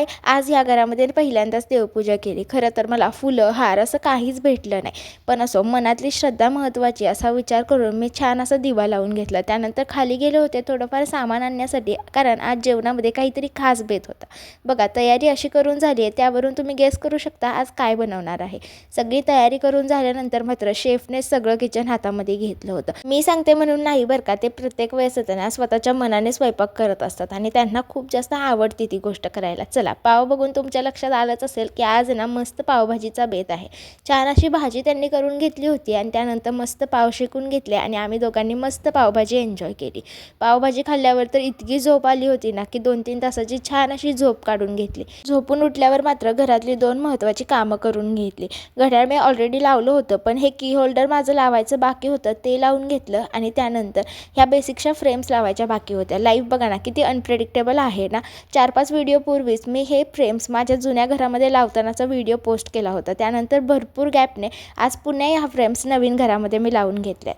काय आज ह्या घरामध्ये पहिल्यांदाच देवपूजा केली. खरं तर मला फुलं, हार असं काहीच भेटलं नाही. पण असो, मनातली श्रद्धा महत्त्वाची असा विचार करून मी छान असा दिवा लावून घेतला. त्यानंतर खाली गेले होते थोडंफार सामान आणण्यासाठी, कारण आज जेवणामध्ये काहीतरी खास बेत होता. बघा, तयारी अशी करून झाली आहे, त्यावरून तुम्ही गेस करू शकता आज काय बनवणार आहे. सगळी तयारी करून झाल्यानंतर मात्र शेफने सगळं किचन हातामध्ये घेतलं होतं. मी सांगते म्हणून नाही बरं का, ते प्रत्येक वेळेस ना स्वतःच्या मनाने स्वयंपाक करत असतात आणि त्यांना खूप जास्त आवडते ती गोष्ट करायला. चला, पाव बघून तुमच्या लक्षात आलंच असेल की आज ना मस्त पावभाजीचा बेत आहे. छान अशी भाजी त्यांनी करून घेतली होती आणि त्यानंतर मस्त पाव शेकून घेतले आणि आम्ही दोघांनी मस्त पावभाजी एन्जॉय केली. पावभाजी खाल्ल्यावर तर इतकी झोप आली होती ना की 2-3 तासाची छान अशी झोप काढून घेतली. झोपून उठल्यावर मात्र घरातली 2 महत्त्वाची कामं करून घेतली. घड्याळ मी ऑलरेडी लावलं होतं, पण हे की होल्डर माझं लावायचं बाकी होतं, ते लावून घेतलं आणि त्यानंतर ह्या बेसिकच्या फ्रेम्स लावायच्या बाकी होत्या. लाईफ बघा ना किती अनप्रेडिक्टेबल आहे ना. 4-5 व्हिडिओपूर्वीच मी हे फ्रेम्स माझ्या जुन्या घरामध्ये लावतानाचा व्हिडिओ पोस्ट केला होता. त्यानंतर भरपूर गॅपने आज पुन्हा ह्या फ्रेम्स नवीन घरामध्ये मी लावून घेतल्या.